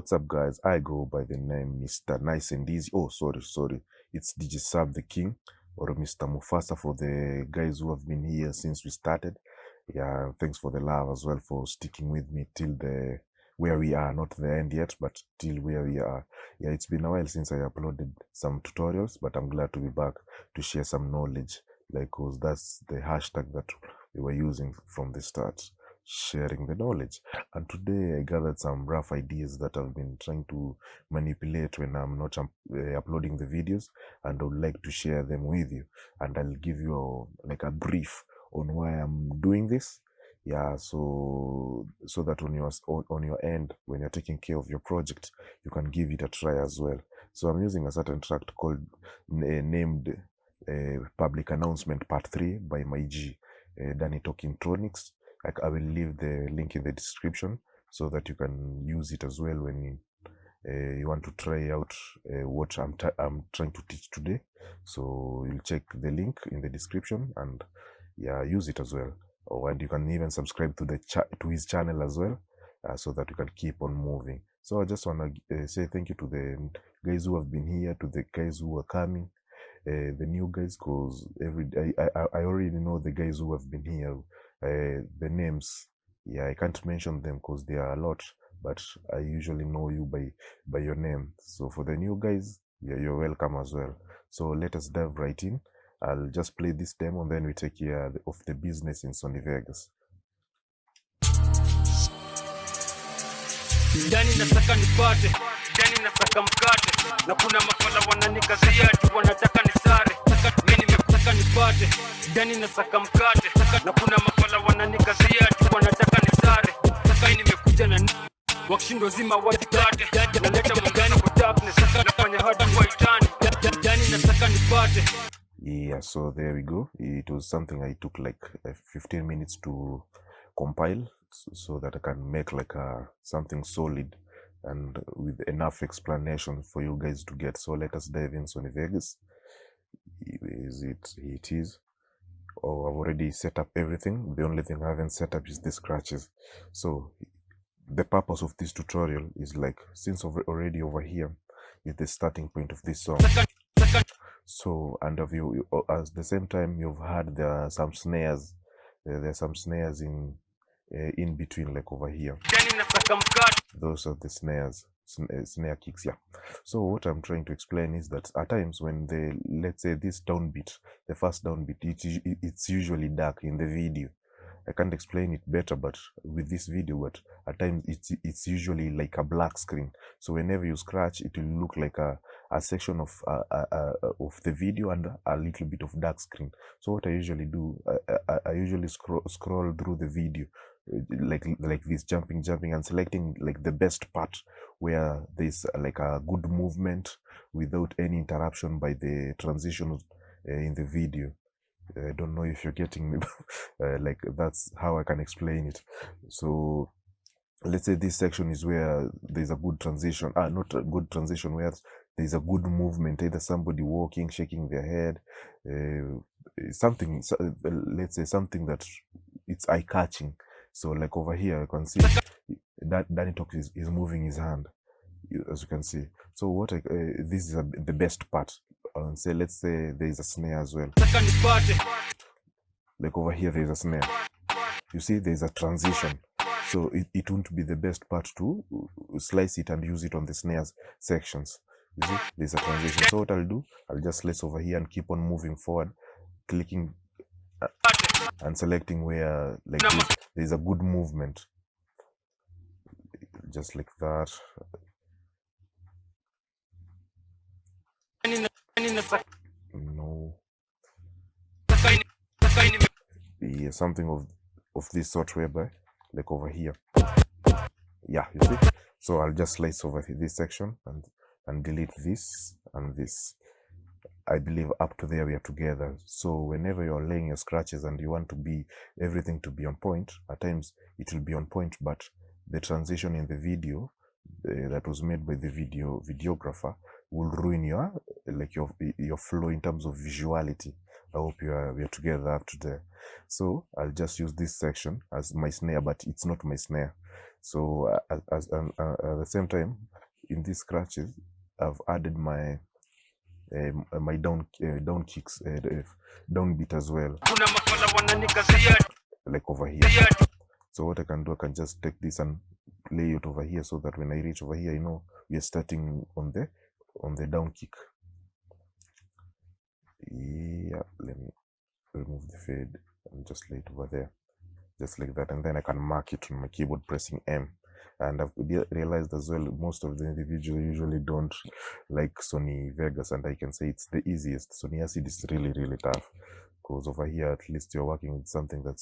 What's up, guys? I go by the name Mr. Nice and Easy. Oh, sorry. It's DJ Sub the King, or Mr. Mufasa for the guys who have been here since we started. Yeah, thanks for the love as well for sticking with me till the where we are, not the end yet, but till where we are. Yeah, it's been a while since I uploaded some tutorials, but I'm glad to be back to share some knowledge, like, cause that's the hashtag that we were using from the start, sharing the knowledge. And today I gathered some rough ideas that I've been trying to manipulate when I'm not uploading the videos, and I would like to share them with you. And I'll give you a brief on why I'm doing this. Yeah, so that on your end, when you're taking care of your project, you can give it a try as well. So I'm using a certain tract called named Public Announcement Part 3 by my G, Danytox Intronix. I will leave the link in the description so that you can use it as well when you want to try out what I'm trying to teach today. So you'll check the link in the description and yeah, use it as well. Oh, and you can even subscribe to to his channel as well, so that you can keep on moving. So I just want to say thank you to the guys who have been here, to the guys who are coming, the new guys, because I already know the guys who have been here, the names. Yeah, I can't mention them because there are a lot, but I usually know you by your name. So for the new guys, yeah, you're welcome as well. So let us dive right in. I'll just play this demo and then we take care of the business in Sony Vegas. Ndani nataka nipate, ndani nataka mkate, na kuna mafala wananikazia ati wanataka nisare. Mimi nimetaka nipate, ndani nataka mkate, na kuna mafala wananikazia ati wanataka nisare. Sasa nimekuja na wakishindwa zima watikate, naleta mgani kwa darkness, nafanya hadi kwa itani. Ndani nataka nipate. Yeah, so there we go. It was something I took like 15 minutes to compile so that I can make something solid and with enough explanation for you guys to get. So let us dive in Sony Vegas. It is. Oh, I've already set up everything. The only thing I haven't set up is the scratches. So the purpose of this tutorial is since already over here is the starting point of this song. So, and at the same time, you've heard there are some snares. There's some snares in between, like over here. Those are the snares, snare kicks. Yeah. So what I'm trying to explain is that at times when let's say this downbeat, the first downbeat, it's usually dark in the video. I can't explain it better, but with this video, but at times it's usually like a black screen. So whenever you scratch, it will look like a section of the video and a little bit of dark screen. So what I usually do, I usually scroll through the video like this, jumping and selecting like the best part where there's like a good movement without any interruption by the transitions in the video. I don't know if you're getting me. That's how I can explain it. So let's say this section is where there's a good transition, not a good transition, where there's a good movement, either somebody walking, shaking their head, something, let's say something that it's eye-catching. So like over here, you can see that Danytox is moving his hand, as you can see. So what this is the best part. Say let's say there is a snare as well. Like over here, there is a snare. You see, there is a transition. So it won't be the best part to slice it and use it on the snares sections. You see, there's a transition. So what I'll do, I'll just slice over here and keep on moving forward, clicking and selecting where like this, there's a good movement. Just like that. No. Yeah, something of this sort, whereby like over here. Yeah, you see. So I'll just slice over this section and delete this and this. I believe up to there we are together. So whenever you're laying your scratches and you want everything to be on point, at times it will be on point, but the transition in the video that was made by the videographer will ruin your flow in terms of visuality. I hope we are together up to there. So I'll just use this section as my snare, but it's not my snare. So at the same time, in these scratches, I've added my my down kicks, downbeat as well, like over here. So what I can do, I can just take this and lay it over here, so that when I reach over here, you know, we are starting on the down kick. Yeah, let me remove the fade and just lay it over there, just like that, and then I can mark it on my keyboard pressing M. And I've realized as well, most of the individuals usually don't like Sony Vegas, and I can say it's the easiest. Sony Acid is really tough, because over here at least you're working with something that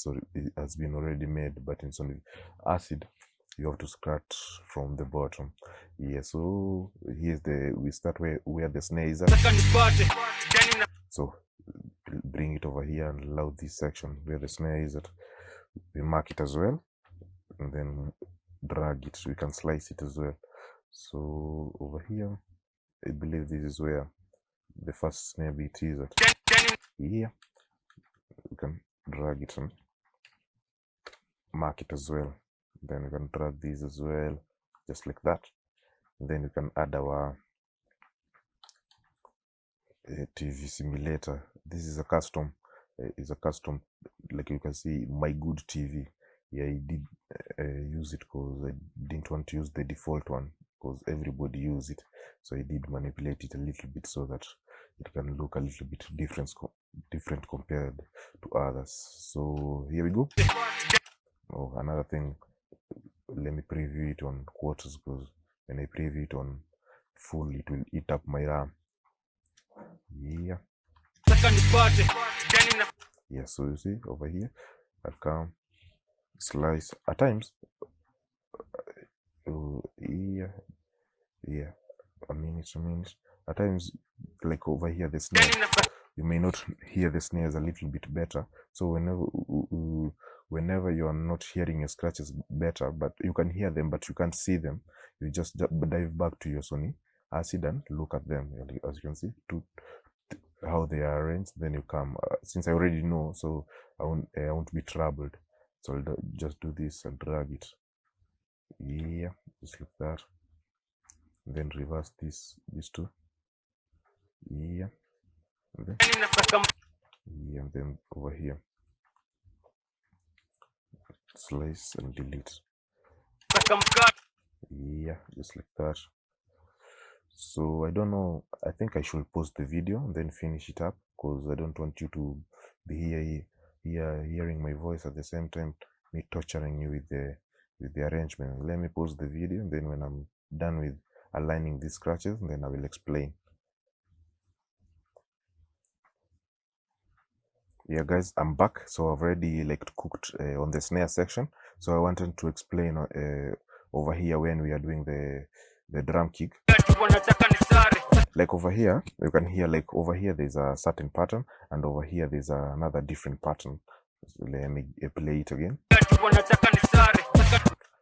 has been already made, but in Sony Acid you have to scratch from the bottom. Yeah, so here's we start where the snare is at. So bring it over here and allow this section where the snare is at. We mark it as well, and then drag it. We can slice it as well. So over here, I believe this is where the first snare beat is at. Here we can drag it and mark it as well. Then we can drag these as well, just like that. And then we can add our TV simulator. This is a custom. Like you can see, my good TV. Yeah, I did use it because I didn't want to use the default one, because everybody use it. So I did manipulate it a little bit so that it can look a little bit different compared to others. So here we go. Oh, another thing, let me preview it on quarters, because when I preview it on full, it will eat up my RAM. Yeah. Yeah, so you see over here, I'll come slice at times. Yeah, a minute. At times, like over here, the snare, you may not hear the snares a little bit better. So whenever you are not hearing your scratches better, but you can hear them, but you can't see them, you just dive back to your Sony Acid and look at them, as you can see, how they are arranged. Then you come, since I already know, so I won't be troubled. So I'll just do this and drag it. Yeah, just like that. And then reverse these two. Yeah. And then, yeah, and then over here, slice and delete. Yeah, just like that. So I don't know, I think I should pause the video and then finish it up, because I don't want you to be hearing my voice at the same time, me torturing you with the arrangement. Let me pause the video, and then when I'm done with aligning these scratches, then I will explain. Yeah guys, I'm back. So I've already cooked on the snare section, so I wanted to explain over here when we are doing the drum kick. Like over here, you can hear, like over here there's a certain pattern, and over here there's another different pattern. So let me play it again.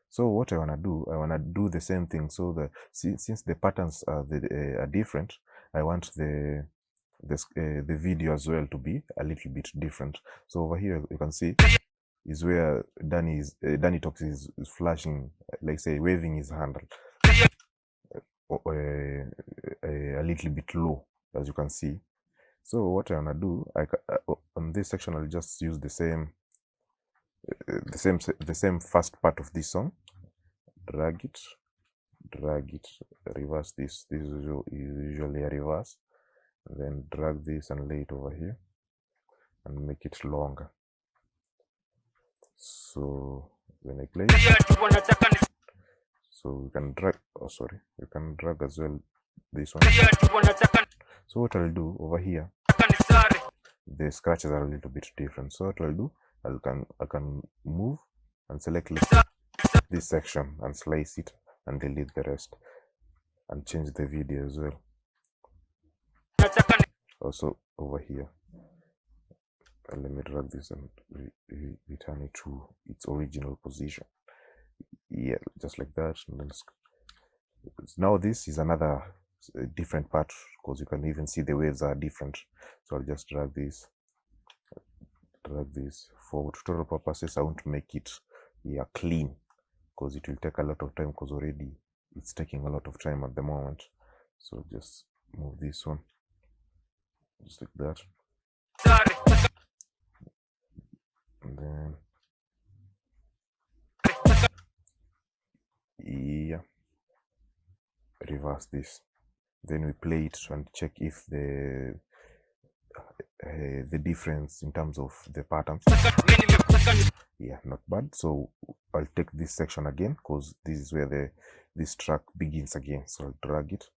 So what I want to do the same thing. So since the patterns are different, I want the video as well to be a little bit different. So over here you can see is where Danytox is flashing, like say waving his hand a little bit low, as you can see. So what I wanna do, on this section I'll just use the same first part of this song, drag it, reverse this is usually a reverse, and then drag this and lay it over here and make it longer. So when I play, so we can drag, you can drag as well this one. So what I'll do over here, the scratches are a little bit different. So what I'll do, I can move and select this section and slice it and delete the rest, and change the video as well. Also over here, let me drag this and return it to its original position. Yeah, just like that. And then now this is another different part, because you can even see the waves are different. So I'll just drag this for tutorial purposes. I want to make it clean, because it will take a lot of time, because already it's taking a lot of time at the moment. So just move this one, just like that. And then, yeah, reverse this. Then we play it and check if the difference in terms of the patterns. Yeah, not bad. So I'll take this section again because this is where this track begins again. So I'll drag it,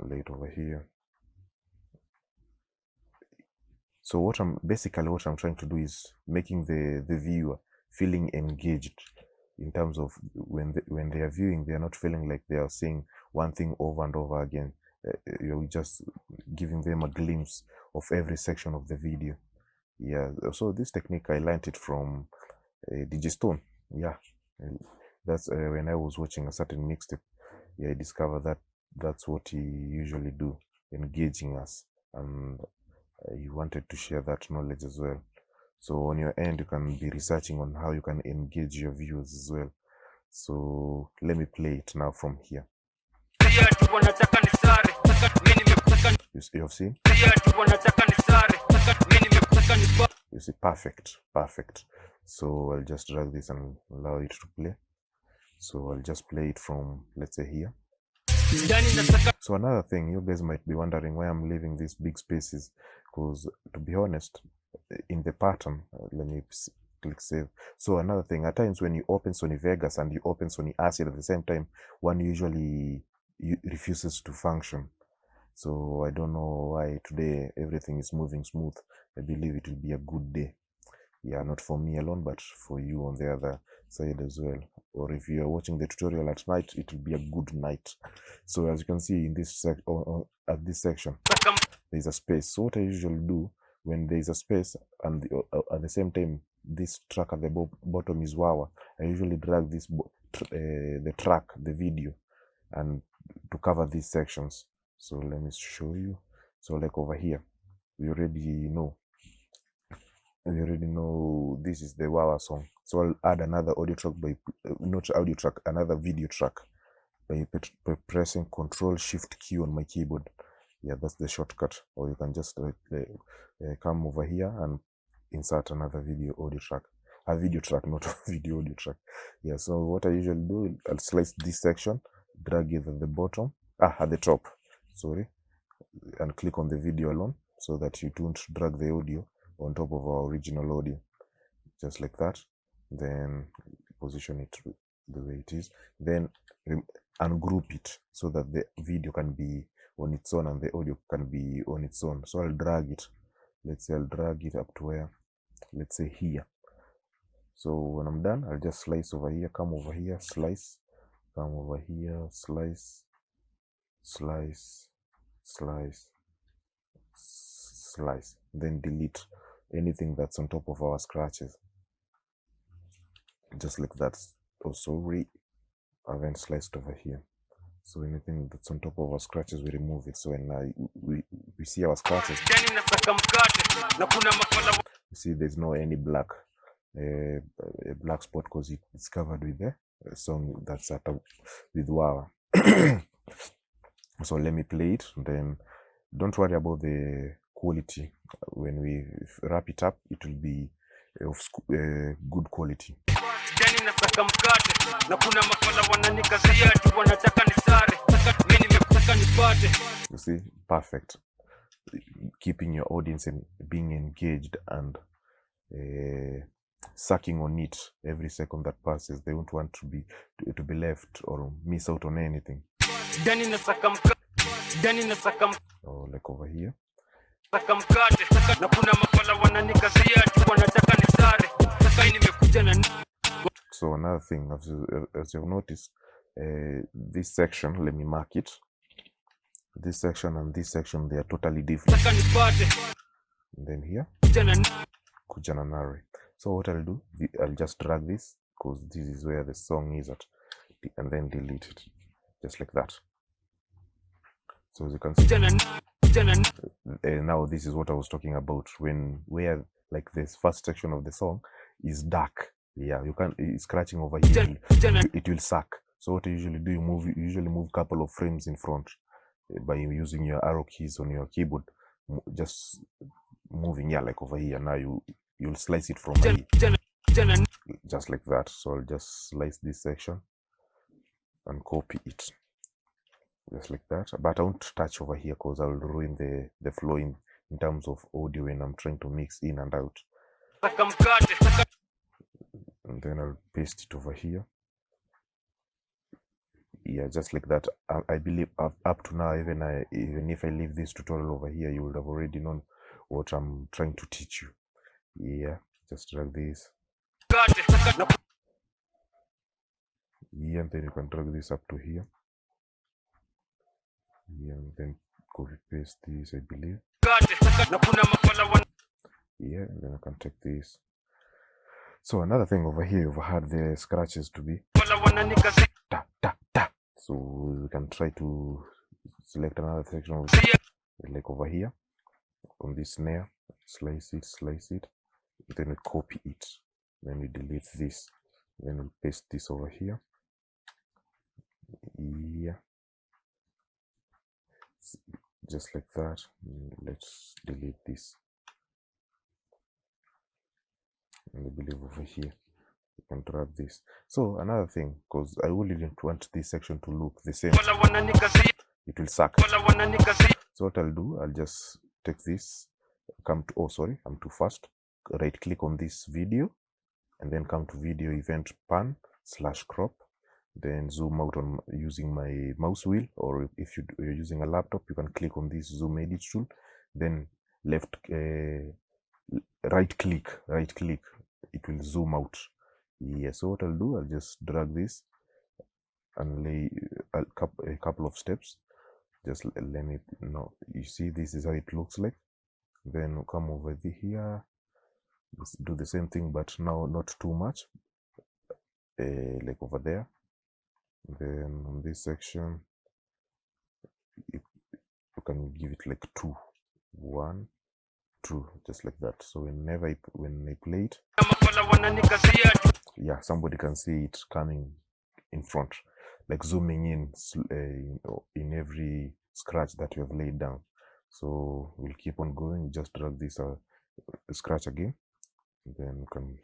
lay it over here. So what I'm trying to do is making the viewer feeling engaged in terms of when they are viewing, they are not feeling like they are seeing one thing over and over again. You're just giving them a glimpse of every section of the video. Yeah, so this technique I learned it from Digistone. Yeah, that's when I was watching a certain mixtape. Yeah, I discovered that that's what he usually do, engaging us, and he wanted to share that knowledge as well. So on your end, you can be researching on how you can engage your viewers as well. So let me play it now from here. You have seen? You see, perfect. So I'll just drag this and allow it to play. So I'll just play it from, let's say, here. So another thing, you guys might be wondering why I'm leaving these big spaces, because to be honest, in the pattern, let me click save. So another thing, at times when you open Sony Vegas and you open Sony Acid at the same time, one usually refuses to function. So I don't know why today everything is moving smooth. I believe it will be a good day. Yeah, not for me alone, but for you on the other side as well. Or if you are watching the tutorial at night, it will be a good night. So as you can see in this at this section, there's a space. So what I usually do when there's a space and at the same time this track at the bottom is wawa, I usually drag this the track, the video, and to cover these sections. So let me show you. So like over here, we already know this is the Wawa song. So I'll add another audio track by another video track by pressing Control Shift Q on my keyboard. Yeah, that's the shortcut. Or you can just come over here and insert another audio track, not a video audio track. Yeah, so what I usually do, I'll slice this section, drag it at the bottom, at the top, sorry, and click on the video alone so that you don't drag the audio on top of our original audio, just like that. Then position it the way it is, then ungroup it so that the video can be on its own and the audio can be on its own. So I'll drag it, let's say I'll drag it up to where, let's say here. So when I'm done, I'll just slice over here, come over here, slice, come over here, slice, then delete anything that's on top of our scratches, just like that. Oh, sorry, I then sliced over here. So anything that's on top of our scratches, we remove it. So when we see our scratches, you see there's no any black black spot because it's covered with the song that's with Wawa. So let me play it. Then don't worry about the quality. When we wrap it up, it will be of good quality. You see, perfect. Keeping your audience and being engaged and sucking on it every second that passes. They won't want to be left or miss out on anything. Oh, like over here. So another thing, as you've noticed, this section, let me mark it. This section and this section, they are totally different. And then here, Kujananari. So what I'll do, I'll just drag this because this is where the song is at, and then delete it, just like that. So as you can see, now this is what I was talking about, where like this first section of the song is dark. Yeah, you can't, it's scratching over here, it will suck. So what you usually do, you usually move a couple of frames in front by using your arrow keys on your keyboard, just moving, yeah, like over here. Now you'll slice it from here, just like that. So I'll just slice this section and copy it, just like that. But I won't touch over here because I'll ruin the flow in terms of audio when I'm trying to mix in and out. And then I'll paste it over here. Yeah, just like that. I believe up to now, even if I leave this tutorial over here, you would have already known what I'm trying to teach you. Yeah, just drag this. Yeah, and then you can drag this up to here. Yeah, and then copy paste this, I believe. Yeah, and then I can take this. So another thing over here, you've had the scratches to be da, da, da. So we can try to select another section of like over here on this snare, slice it, then we copy it, then we delete this, then we'll paste this over here. Yeah, just like that. Let's delete this, and I believe over here you can drag this. So another thing, because I really didn't want this section to look the same, it will suck. So what I'll do, I'll just take this, come to, oh sorry, I'm too fast, right click on this video, and then come to video event pan / crop, then zoom out on using my mouse wheel, or if you're using a laptop, you can click on this zoom edit tool, then right click, it will zoom out. Yeah, so what I'll do, I'll just drag this and lay a couple of steps. Just let me know. You see, this is how it looks like. Then come over here, do the same thing, but now not too much, like over there. Then on this section, you can give it like 2, 1, 2, just like that. So when I play it, yeah, somebody can see it coming in front, like zooming in every scratch that you have laid down. So we'll keep on going. Just drag this scratch again, then you can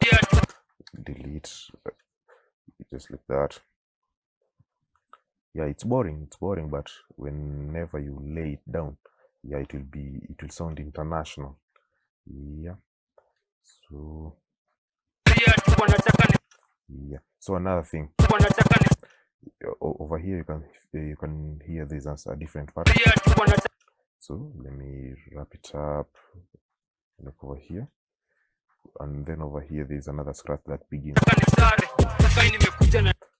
delete, just like that. Yeah, it's boring, but whenever you lay it down, yeah, it will sound international. Yeah, so yeah, so another thing, over here you can hear this as a different part. So let me wrap it up, look over here, and then over here there's another scratch that begins.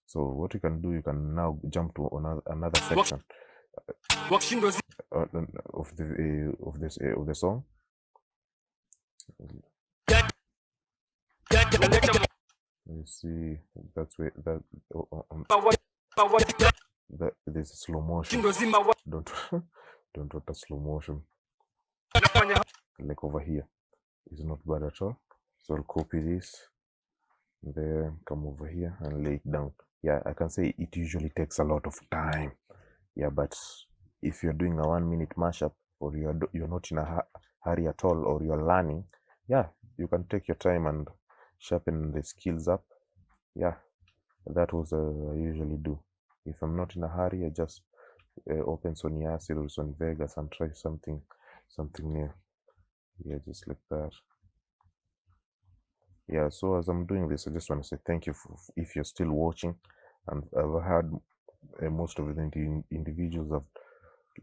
So what you can do, you can now jump to another section of the song. You see, that's where that there's a slow motion. Don't want a slow motion. Like over here, it's not bad at all. So I'll copy this, then come over here and lay it down. Yeah, I can say it usually takes a lot of time. Yeah, but if you're doing a 1-minute mashup, or you're not in a hurry at all, or you're learning, yeah, you can take your time and sharpen the skills up. Yeah, that was I usually do. If I'm not in a hurry, I just open Sony Acid or Sony Vegas and try something new. Yeah, just like that. Yeah, so as I'm doing this, I just want to say thank you if you're still watching. And I've had most of the individuals have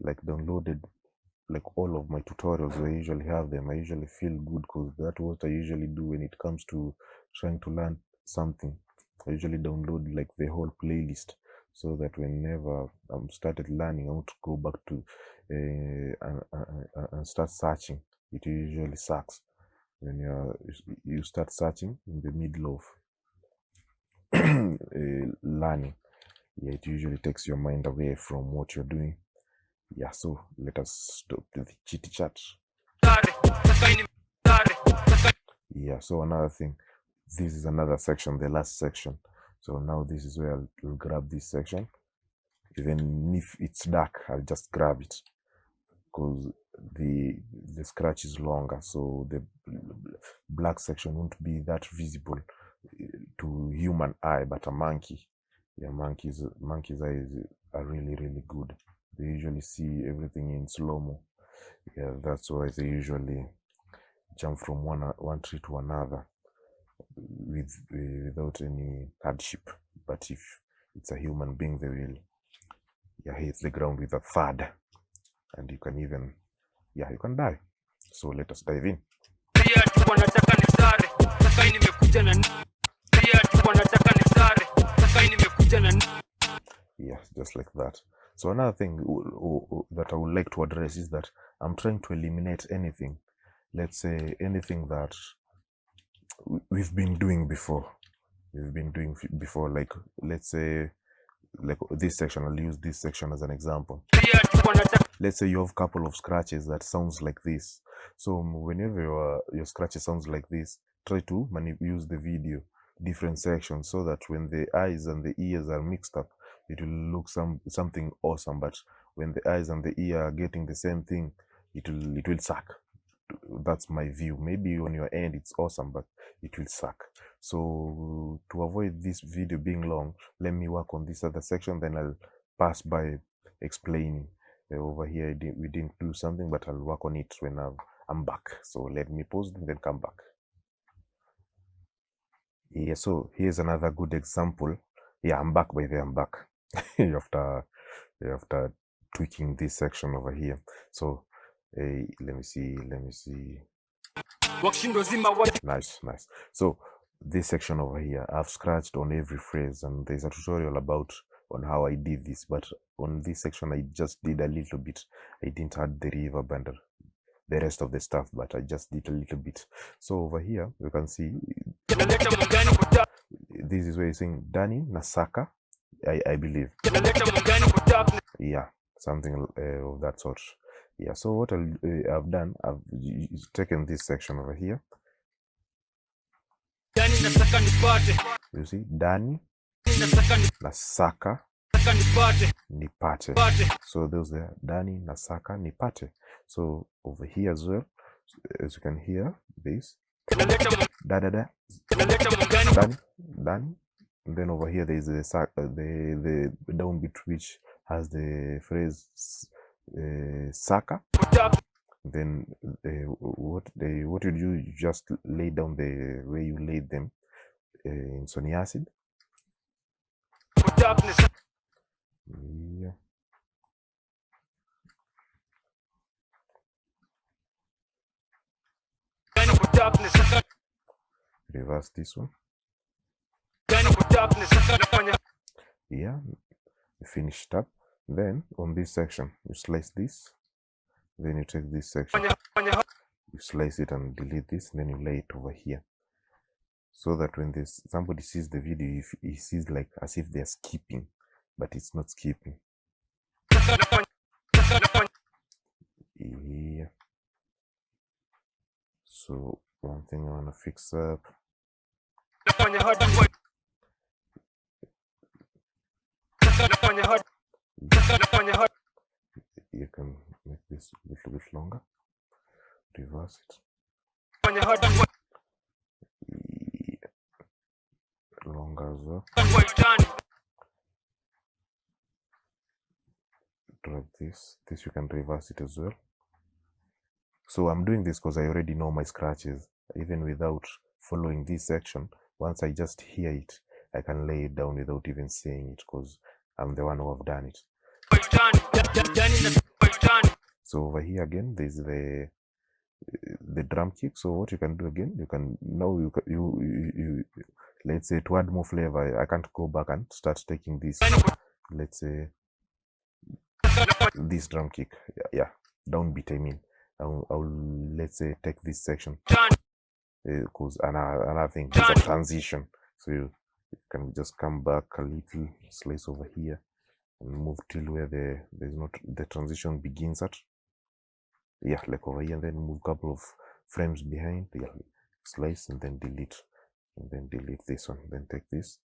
like downloaded like all of my tutorials. I usually have them. I usually feel good because that's what I usually do when it comes to trying to learn something. I usually download like the whole playlist, so that whenever I'm started learning, I want to go back to and start searching. It usually sucks when you start searching in the middle of learning. Yeah, it usually takes your mind away from what you're doing. Yeah, so let us stop the chitty chat. Yeah, so another thing, this is another section, the last section. So now this is where I'll grab this section. Even if it's dark, I'll just grab it because the scratch is longer, so the black section won't be that visible to human eye, but a monkey, yeah, monkey's eyes are really good. They usually see everything in slow-mo. Yeah, that's why they usually jump from one tree to another without any hardship. But if it's a human being, they will hit the ground with a thud, and you can even you can die. So let us dive in. Yeah, just like that. So another thing that I would like to address is that I'm trying to eliminate anything, let's say anything that we've been doing before. Like, let's say, like this section, I'll use this section as an example. Let's say you have a couple of scratches that sounds like this. So whenever your scratches sounds like this, try to use the video different sections so that when the eyes and the ears are mixed up, it will look something awesome. But when the eyes and the ear are getting the same thing, it will suck. That's my view. Maybe on your end it's awesome, but it will suck. So to avoid this video being long, let me work on this other section, then I'll pass by explaining. Over here we didn't do something, but I'll work on it when I'm back. So let me pause and then come back. Yeah, so here's another good example. Yeah, I'm back, by the way, I'm back. after tweaking this section over here. So let me see. Nice. So this section over here, I've scratched on every phrase, and there's a tutorial about on how I did this, but on this section I just did a little bit. I didn't add the reverb and the rest of the stuff, but I just did a little bit. So over here you can see this is where you're saying Dani Nasaka, I believe. Yeah, something of that sort. Yeah, so what I've done, I've taken this section over here. You see, Dani Nasaka Nipate. So those there, Dani Nasaka Nipate. So over here as well, as you can hear this, da da da, Dani. And then over here there is the downbeat, which has the phrase Saka. Then what you do, you just lay down the way you laid them in Sony acid. Yeah. Reverse this one. Yeah, finished up. Then on this section you slice this, then you take this section, you slice it and delete this, and then you lay it over here, so that when somebody sees the video, if he sees like as if they're skipping, but it's not skipping. Yeah. So one thing I want to fix up. You can make this a little bit longer. Reverse it. Yeah. Longer as well. Drag this. This you can reverse it as well. So I'm doing this because I already know my scratches. Even without following this section, once I just hear it, I can lay it down without even saying it, because I'm the one who have done it. So over here again, there's the drum kick. So what you can do again, you can now you let's say to add more flavor, I can't go back and start taking this, let's say this drum kick, yeah, downbeat, I mean. I'll let's say take this section, because another thing is a transition, so you can just come back a little, slice over here and move till where there's not the transition begins at, yeah, like over here, and then move a couple of frames behind, yeah, slice and then delete this one, then take this,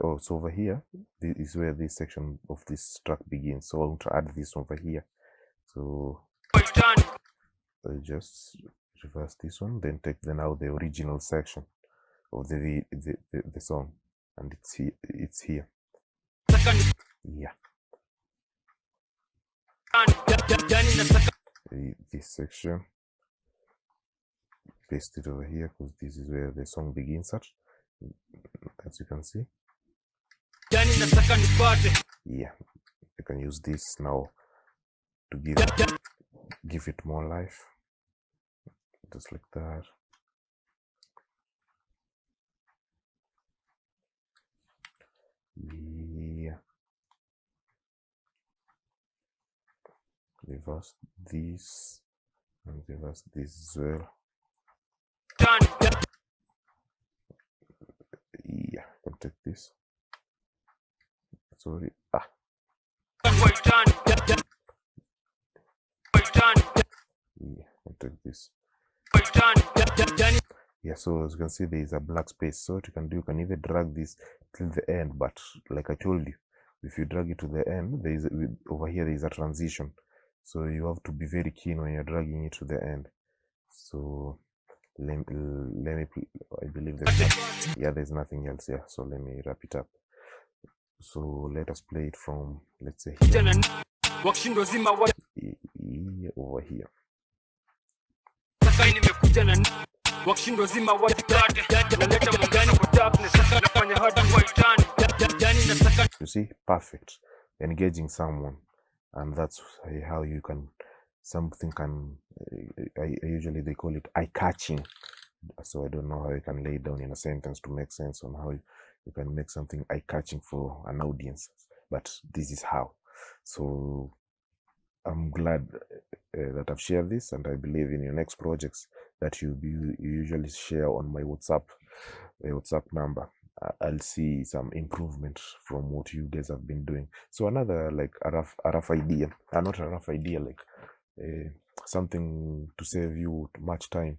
Oh, so over here, this is where this section of this track begins. So I want to add this over here. So I'll just reverse this one, then take now the original section of the song, and it's here. Yeah. This section, paste it over here because this is where the song begins at, as you can see. Yeah, you can use this now to give it more life, just like that. Yeah, reverse this and reverse this as well. Yeah, I can take this. Sorry. Yeah, I'll take this. Yeah, so as you can see, there is a black space. So what you can do, you can even drag this till the end, but like I told you, if you drag it to the end, there is over here there is a transition, so you have to be very keen when you're dragging it to the end. So let me I believe there's nothing else here, so let me wrap it up. So let us play it from, let's say, here. Over here. You see, perfect, engaging someone, and that's how you can, something can, usually they call it eye-catching. So I don't know how you can lay it down in a sentence to make sense on how you can make something eye-catching for an audience, but this is how. So I'm glad that I've shared this, and I believe in your next projects that you usually share on my WhatsApp number. I'll see some improvement from what you guys have been doing. So another, like a rough idea, not a rough idea, like something to save you much time.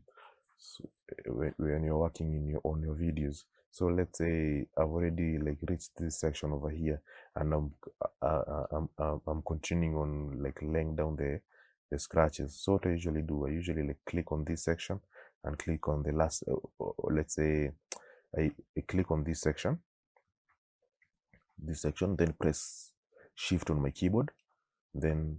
So, when you're working on your videos. So let's say I've already like reached this section over here, and I'm continuing on like laying down the scratches. So what I usually do, I usually like click on this section and click on the last. Let's say I click on this section, then press Shift on my keyboard, then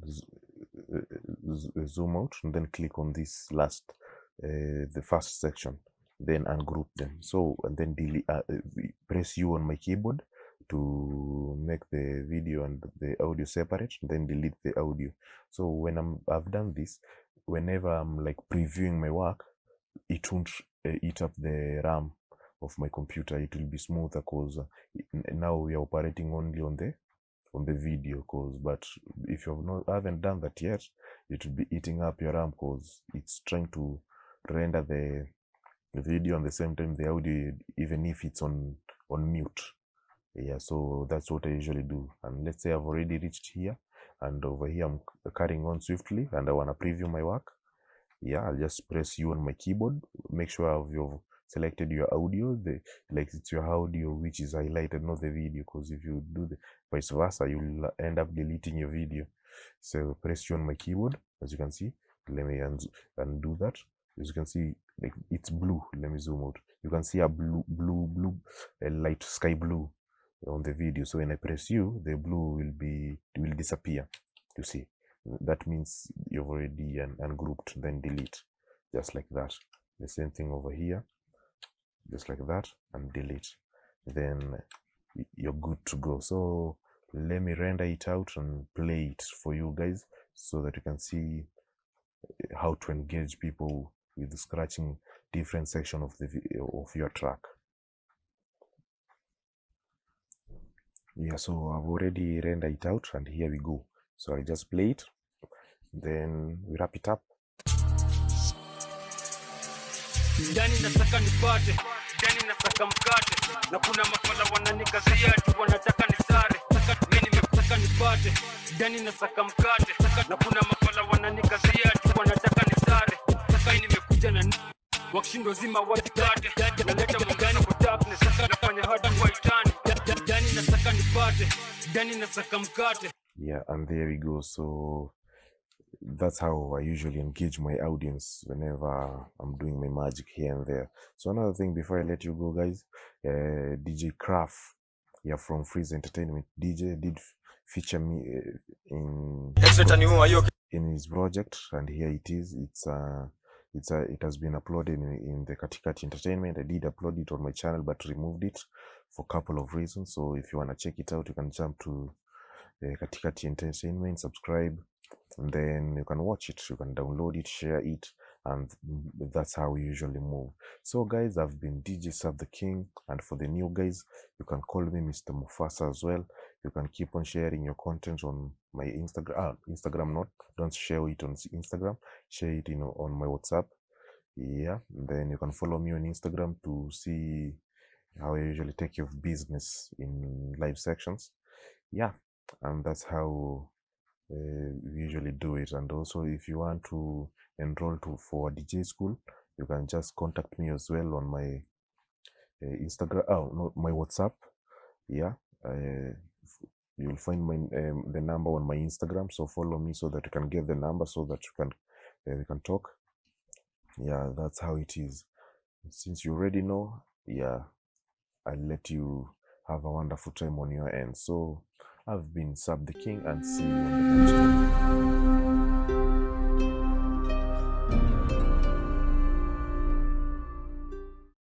zoom out, and then click on this last, the first section, then ungroup them. So and then delete, press U on my keyboard to make the video and the audio separate, then delete the audio. So when I've done this, whenever I'm like previewing my work, it won't eat up the RAM of my computer. It will be smoother because now we are operating only on the video. But if you haven't done that yet, it will be eating up your RAM because it's trying to render the video and the same time the audio, even if it's on mute. Yeah, so that's what I usually do. And let's say I've already reached here, and over here I'm carrying on swiftly, and I want to preview my work. Yeah, I'll just press U on my keyboard, make sure you've selected your audio, like it's your audio which is highlighted, not the video, because if you do the vice versa, you'll end up deleting your video. So press U on my keyboard, as you can see. Let me undo that. As you can see, like it's blue. Let me zoom out. You can see a blue, a light sky blue on the video. So when I press U, the blue will disappear. You see, that means you've already ungrouped. Then delete, just like that. The same thing over here, just like that, and delete. Then you're good to go. So let me render it out and play it for you guys so that you can see how to engage people with scratching different section of your track. Yeah, so I've already rendered it out, and here we go. So I just play it, then we wrap it up. Ndani nataka nipate, ndani nataka mkate, na kuna mafala wananikazia tu wanataka nisare. Mimi nimekutaka nipate, ndani nataka mkate, na kuna mafala wananikazia tu wanataka nisare. Sasa nimekuja na wakishindwa zima wajikate, naleta mangani kwa darkness, nafanya hadi waitani, Dani nasaka nipate, Dani nasaka mkate. Yeah, and there we go. So that's how I usually engage my audience whenever I'm doing my magic here and there. So another thing before I let you go, guys, DJ Kraph, yeah, from Freeze Entertainment, DJ did feature me in his project, and here it is. It has been uploaded in the Katikati Entertainment. I did upload it on my channel but removed it for a couple of reasons. So if you want to check it out, you can jump to Katikati Entertainment, subscribe, and then you can watch it, you can download it, share it, and that's how we usually move. So guys, I've been DJ Sub the King, and for the new guys, you can call me Mr. Mufasa as well. You can keep on sharing your content on my Instagram. Don't share it on Instagram, share it on my WhatsApp. Yeah, then you can follow me on Instagram to see how I usually take care of business in live sections. Yeah, and that's how we usually do it. And also, if you want to enroll for DJ school, you can just contact me as well on my Instagram, my WhatsApp. Yeah, you'll find my the number on my Instagram, so follow me so that you can get the number, so that we can talk. Yeah, that's how it is. Since you already know, yeah, I'll let you have a wonderful time on your end. So I've been Sub the King, and see you on the next one.